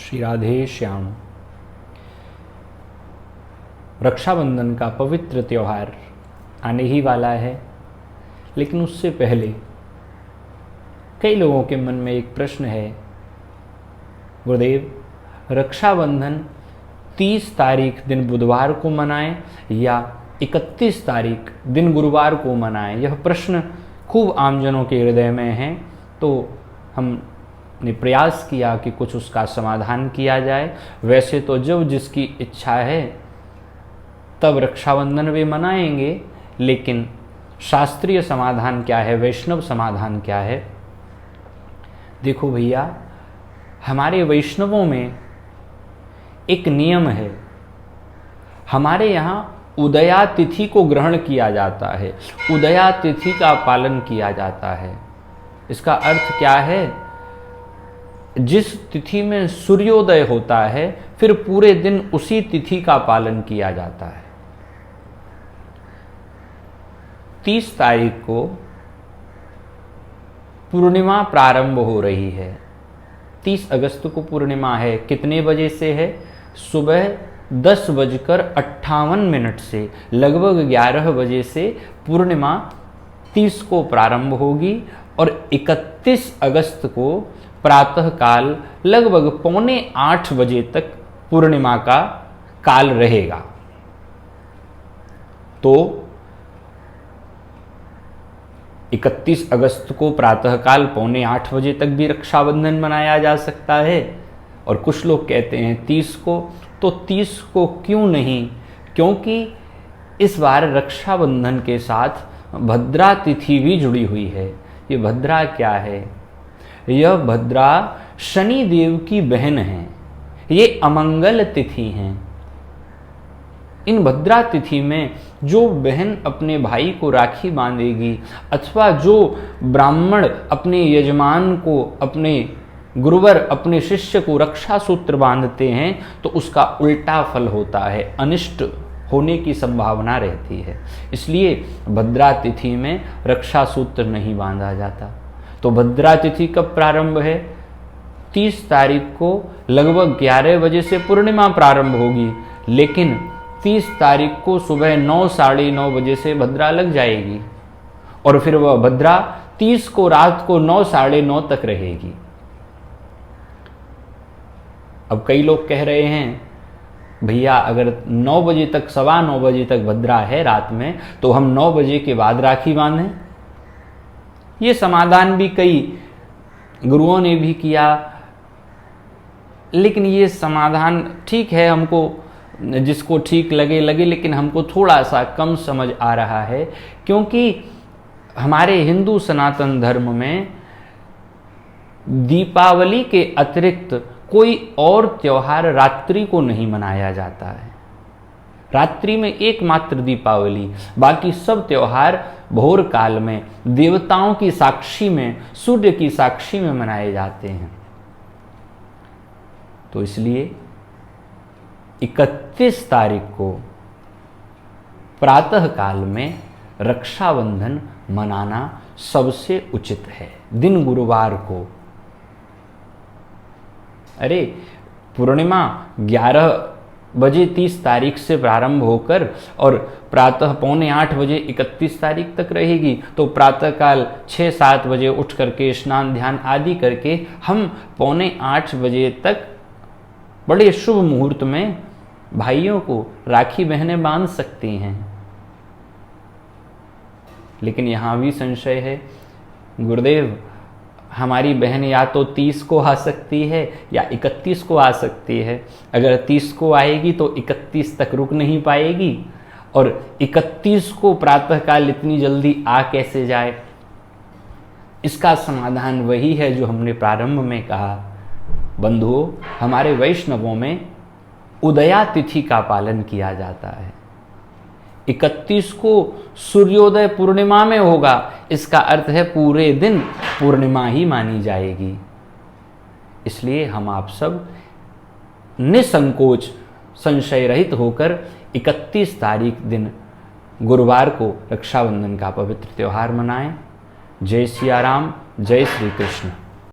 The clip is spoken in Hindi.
श्री राधे श्याम। रक्षाबंधन का पवित्र त्यौहार आने ही वाला है, लेकिन उससे पहले कई लोगों के मन में एक प्रश्न है, गुरुदेव रक्षाबंधन 30 तारीख दिन बुधवार को मनाएं या 31 तारीख दिन गुरुवार को मनाएं। यह प्रश्न खूब आमजनों के हृदय में है, तो हमने प्रयास किया कि कुछ उसका समाधान किया जाए। वैसे तो जब जिसकी इच्छा है तब रक्षाबंधन भी मनाएंगे, लेकिन शास्त्रीय समाधान क्या है, वैष्णव समाधान क्या है? देखो भैया, हमारे वैष्णवों में एक नियम है। हमारे यहाँ उदया तिथि को ग्रहण किया जाता है, उदया तिथि का पालन किया जाता है। इसका अर्थ क्या है? जिस तिथि में सूर्योदय होता है फिर पूरे दिन उसी तिथि का पालन किया जाता है। 30 तारीख को पूर्णिमा प्रारंभ हो रही है। 30 अगस्त को पूर्णिमा है। कितने बजे से है? सुबह 10:58 से लगभग 11 बजे से पूर्णिमा 30 को प्रारंभ होगी और 31 अगस्त को प्रातःकाल लगभग 7:45 बजे तक पूर्णिमा का काल रहेगा। तो 31 अगस्त को प्रातःकाल 7:45 बजे तक भी रक्षाबंधन मनाया जा सकता है, और कुछ लोग कहते हैं 30 को। तो 30 को क्यों नहीं? क्योंकि इस बार रक्षाबंधन के साथ भद्रा तिथि भी जुड़ी हुई है। ये भद्रा क्या है? यह भद्रा शनि देव की बहन है। ये अमंगल तिथि हैं। इन भद्रा तिथि में जो बहन अपने भाई को राखी बांधेगी, अथवा जो ब्राह्मण अपने यजमान को, अपने गुरुवर अपने शिष्य को रक्षा सूत्र बांधते हैं, तो उसका उल्टा फल होता है, अनिष्ट होने की संभावना रहती है। इसलिए भद्रा तिथि में रक्षा सूत्र नहीं बांधा जाता। तो भद्रा तिथि कब प्रारंभ है? 30 तारीख को लगभग 11 बजे से पूर्णिमा प्रारंभ होगी, लेकिन 30 तारीख को सुबह 9 साढ़े 9 बजे से भद्रा लग जाएगी, और फिर वह भद्रा 30 को रात को 9 साढ़े 9 तक रहेगी। अब कई लोग कह रहे हैं, भैया अगर 9 बजे तक, 9:15 बजे तक भद्रा है रात में, तो हम 9 बजे के बाद राखी बांधें। ये समाधान भी कई गुरुओं ने भी किया, लेकिन ये समाधान ठीक है, हमको जिसको ठीक लगे लगे, लेकिन हमको थोड़ा सा कम समझ आ रहा है। क्योंकि हमारे हिंदू सनातन धर्म में दीपावली के अतिरिक्त कोई और त्योहार रात्रि को नहीं मनाया जाता है। रात्रि में एकमात्र दीपावली, बाकी सब त्योहार भोर काल में देवताओं की साक्षी में, सूर्य की साक्षी में मनाए जाते हैं। तो इसलिए 31 तारीख को प्रातः काल में रक्षाबंधन मनाना सबसे उचित है, दिन गुरुवार को। अरे पूर्णिमा 11 बजे 30 तारीख से प्रारंभ होकर और प्रातः 7:45 बजे 31 तारीख तक रहेगी। तो प्रातःकाल 6-7 बजे उठ करके स्नान ध्यान आदि करके हम 7:45 बजे तक बड़े शुभ मुहूर्त में भाइयों को राखी बहनें बांध सकती हैं। लेकिन यहाँ भी संशय है, गुरुदेव हमारी बहन या तो 30 को आ सकती है या 31 को आ सकती है। अगर 30 को आएगी तो 31 तक रुक नहीं पाएगी, और 31 को प्रातःकाल इतनी जल्दी आ कैसे जाए? इसका समाधान वही है जो हमने प्रारंभ में कहा। बंधुओं, हमारे वैष्णवों में उदया तिथि का पालन किया जाता है। 31 को सूर्योदय पूर्णिमा में होगा, इसका अर्थ है पूरे दिन पूर्णिमा ही मानी जाएगी। इसलिए हम आप सब निसंकोच, संशय रहित होकर 31 तारीख दिन गुरुवार को रक्षाबंधन का पवित्र त्यौहार मनाएं। जय सिया राम, जय श्री कृष्ण।